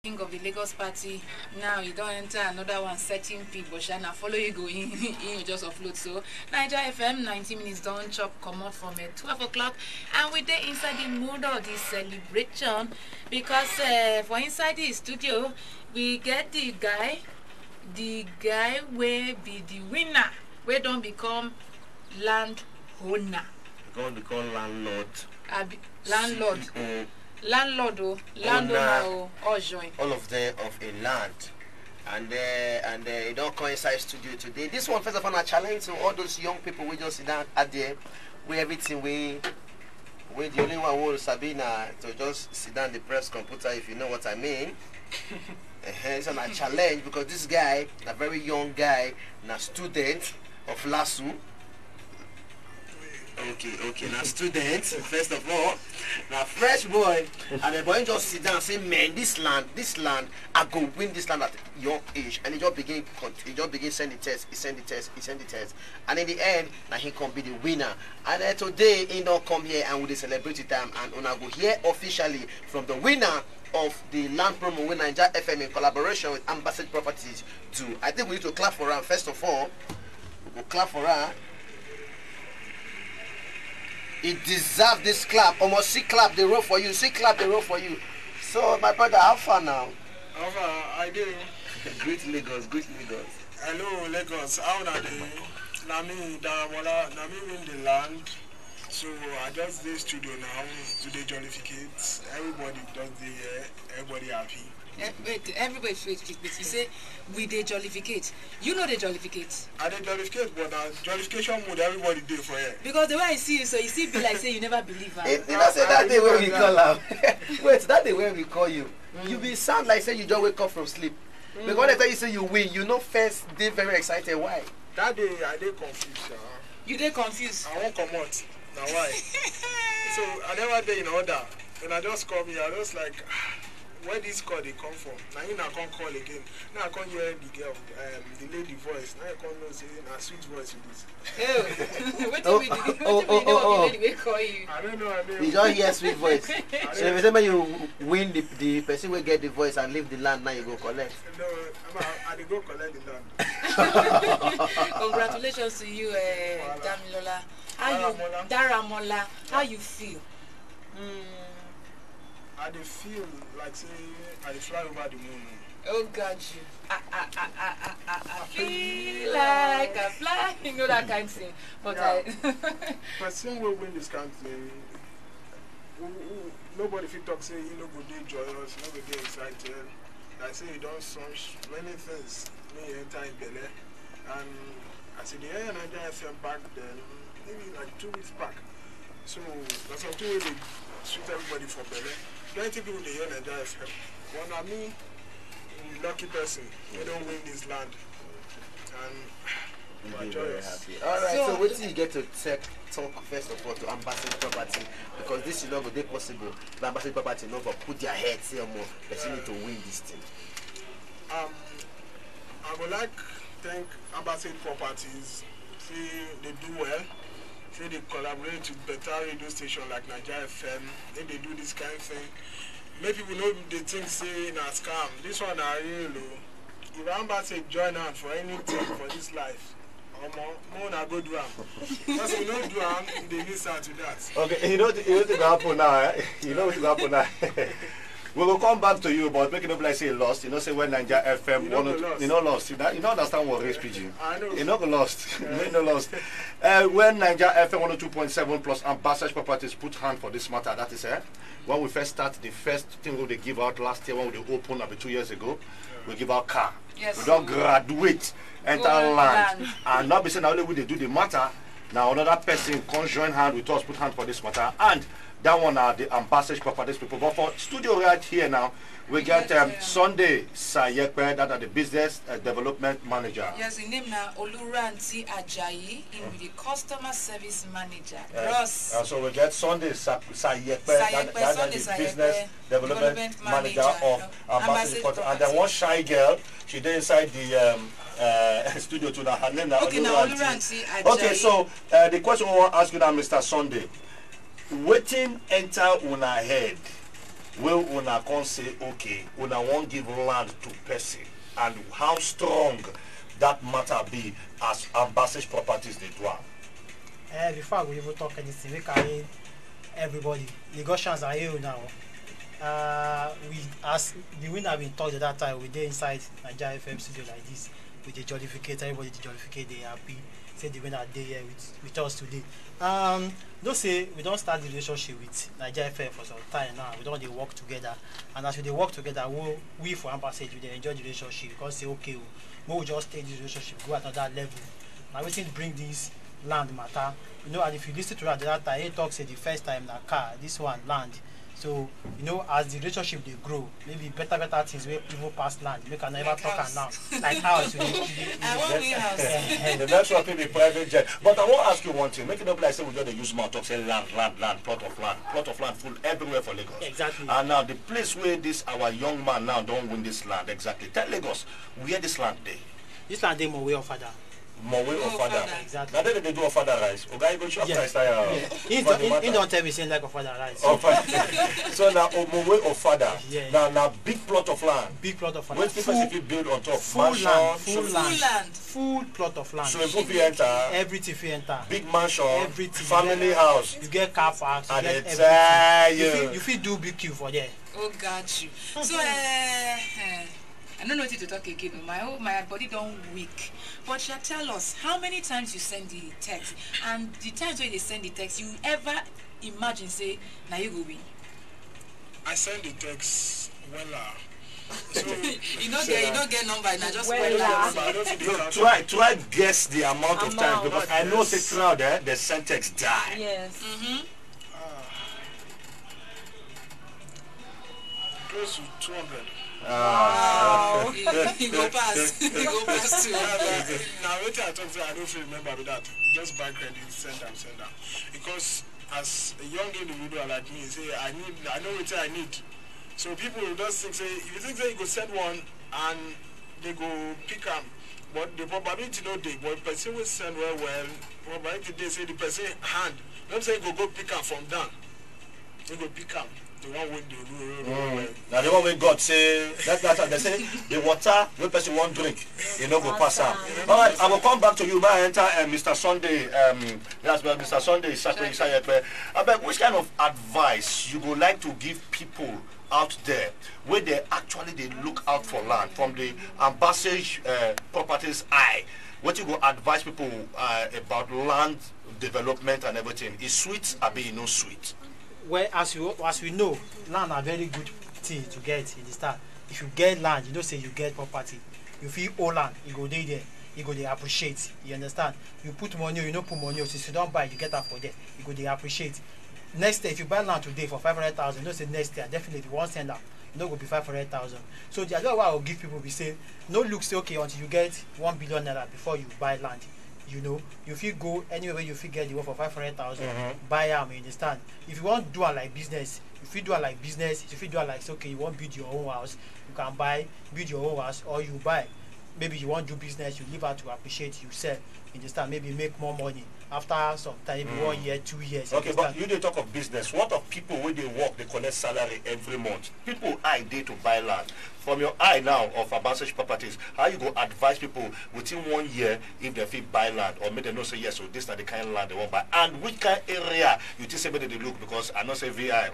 Of the Lagos party, now you don't enter another one setting people, Shana follow you go in, you just offload. So Naija FM 90 minutes don't chop come up from 12 o'clock, and we dey inside the mood of this celebration because for inside the studio we get the guy will be the winner, we don't become land owner. We don't become landlord. Landlord. Landlord, landowner, all join. All of them of a land, and it don't coincide studio today. This one, first of all, a challenge to all those young people we just sit down at there, where everything we the only one who Sabina to just sit down the press computer, if you know what I mean. It's a challenge because this guy, a very young guy, a student of LASU. Okay, now students, first of all, now fresh boy, and the boy just sit down and say, man, this land, I go win this land at young age, and he just begin send the test, he send the test, and in the end, now he can be the winner. And today, he don't come here and with the celebrity time, and when I go here officially from the winner of the land promo with Naija FM in collaboration with Ambassador Properties do. I think we need to clap for her first of all. We go clap for her. He deserves this clap. Almost see clap the road for you. See clap the road for you. So my brother, how far now? How far? I do. Great Lagos. Hello Lagos. How are they? Nami Daramola. Nami win the land. So I just did studio now. Today jollificate. Everybody does the everybody happy. Wait, everybody wait. You say we dey jollificate. You know they jollificate. I dey jollificate, but jollification mode everybody do for here. Because the way I see you, so you see be like say you never believe her. You know say that day when we call her. Wait, that day when we call you, you be sound like say you just wake up from sleep. Because when I tell you say you win, you know first they very excited. Why? That day I dey confused. You dey confused. I won't come out. Now why? So I never dey in order. When I just come here, I just like. Where this call they come from? Now you not can't call again. Now I can't hear the girl, the lady voice. Now I can't know say a sweet voice with this. What do we do? What do we call you? I don't know. You don't hear sweet voice. So if you win the person will get the voice and leave the land, now you go collect. No, I go collect the land. Congratulations to you, Damilola. Daramola. How you feel? I feel like say I fly over the moon. Oh God, you. I feel like I fly. You know that kind of thing. But yeah. Person will win this kind of thing. Nobody feel talk say you know go dey joyous, you know go dey excited. I say you don't search many things. Me enter in Bele, and I see the air Naija FM back then, maybe like 2 weeks back. So that's how 2 weeks they shoot everybody for Bele. Plenty people they hear Naija FM. One of me, lucky person, they don't win this land. And my joyous. Alright, so what do you get to talk first of all to Ambassador Property? Because this is not going to be possible. The Ambassador Property never put their heads here more. They need to win this thing. I would like to thank Ambassador Properties. See, they do well. Say they collaborate with better radio station like Naija FM. Then they do this kind of thing. Make people know they think say in a scam. This one are real low. If Ambassador join out for anything for this life, more na go do am. Because you don't do am, they miss out to that. Okay, you know what's going to happen now, eh? You know what's going to happen now. We will come back to you, but make it up like say lost. You know, say when Naija FM, you know lost. You don't understand what race PG. I know. You know lost. You know lost. When Naija FM 102.7 plus Ambassador Properties put hand for this matter, that is when we first start, the first thing we give out last year when we opened about 2 years ago, we give out car. Yes. We don't graduate, enter land, and not be saying only we they do the matter. Now another person can join hand with us, put hand for this matter, and that one are the Ambassador Properties people. But for studio right here now, we get Sunday Sayekwe, that are the business development manager. Yes, his name now Oluranti Ajayi, in the customer service manager. Ross. So we get Sunday Sayekwe, that is the business development manager of Ambassador Properties. And then one shy girl, she did inside the studio to her name now. Okay, now Oluranti Ajayi. Okay, so the question we want to ask you now, Mr. Sunday. Waiting enter on our head will una can say okay, una won't give land to person, and how strong that matter be as embassage properties they do. Before we even talk anything, we can everybody. Negotiations are here now. We as the winner been talked at that time, we did inside Naija FM studio like this with the jollificate, everybody the jollificate, they happy. Say the winner day here with us today. Don't say we don't start the relationship with Naija FM for some time now. We don't they work together, and as we work together, we for embassage we enjoy the relationship because say okay, we just take the relationship go at another level. Now we think bring this land matter, you know, and if you listen to that that time, he talks say the first time na car, this one land. So, you know, as the relationship they grow, maybe better things where people pass land. You can never like talk house. and now. Like house. I want we house. The next one will be private jet. But I want to ask you one thing. Make it up like say we just use mouth talk say land, plot of land full everywhere for Lagos. Exactly. And now the place where this our young man now don't win this land exactly. Tell Lagos where this land day. This land they more way of father. More way of father. Exactly. Now then they do a father rice. Okay, you go shop rice. He don't tell me saying like a father rice. So now more way of father. Yeah. Now big plot of land. Big plot of land. Where people if you build on top. Full Mansion, land. Full plot of land. So if you enter. Everything if you enter. Big mansion. Everything. Family house. You get car parks. And You get it's everything. You feel do BQ for there. Oh, got you. So, I don't know what to talk again. My body don't weak. But you tell us how many times you send the text, and the times when they send the text, you ever imagine say, now you go win. I send the text so you don't get number, and I just I don't see the So try guess the amount of times because I know say crowd the syntax die. Yes. close to 200. Wow. You go past. You go past too. Now wait I talk to I don't remember with that. Just buy credit, send them. Because as a young individual like me, say I know what I need. So people will just think say if you think say you go send one and they go pick them, but the probability no day, but person will send well, probability they say the person hand. Don't say go pick them from down. They go pick them. The one with the Now the one when God say that's they say the water when person won't drink, you know go pass out. All right, I will come back to you. May I enter Mr. Sunday? Yes, well, Mr. Sunday is but which kind of advice you would like to give people out there where they actually they look out for land from the embassage properties eye? What you go advise people about land development and everything? Is sweet or be no sweet? Well, as we know, land are very good thing to get in the start. If you get land, you don't say you get property. You feel old land, you go there, you go they appreciate. You understand? You put money, you don't put money. Since you don't buy, you get that for there. You go they appreciate. Next day, if you buy land today for 500,000, don't say next year definitely one send out. No go be 500,000. So the other way I will give people be say no look say okay until you get 1 billion naira before you buy land. You know, you feel go anywhere you feel get the one for 500,000, buy them, you understand? If you want to do it like business, if you do it like business, if you do it like say, okay, you want to build your own house, you can build your own house, or you buy. Maybe you want to do business, you leave out to appreciate, you sell, you understand? Maybe make more money after some time, 1 year, 2 years. Okay, but you didn't talk of business. What of people when they work, they collect salary every month? People eye day to buy land. From your eye now of embassage properties, how you go advise people within 1 year if they feel buy land or make them know say yes, so this is the kind of land they want buy, and which kind of area you think say they look because I know say VI.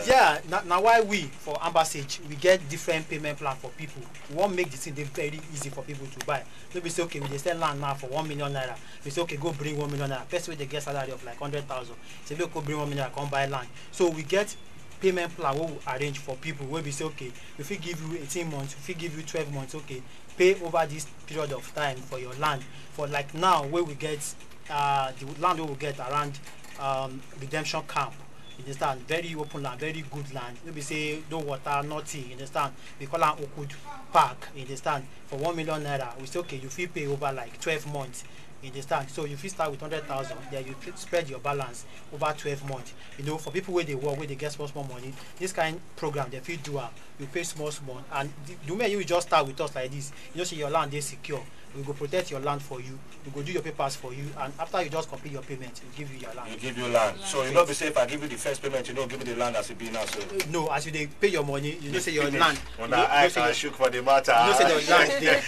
Yeah, now why we for embassage we get different payment plan for people. We want make the thing very easy for people to buy. Maybe say okay, we just sell land now for 1 million naira. We say okay, go bring 1 million naira. First way they get salary of like 100,000. Say go bring 1 million naira, come buy land. So we get payment plan we will arrange for people where we say okay, if we give you 18 months, if we give you 12 months, okay, pay over this period of time for your land. For like now where we get the land we will get around redemption camp. You understand? Very open land, very good land. Maybe say no water, nothing. You understand? We call it Okud Park. You understand? For 1 million naira, we say okay, you feel pay over like 12 months. You understand? So you fit start with 100,000, then you spread your balance over 12 months. You know, for people where they work, where they get small money, this kind of program they fit do. You pay small, and the moment you just start with us like this, you know, see your land is secure. We go protect your land for you. We go do your papers for you, and after you just complete your payment, we give you your land. We give you land. So you know, be say if I give you the first payment, you know, give me the land as it be now. So no, as you they pay your money, you know, say your land. When I can shoot for the matter. You know, say your land.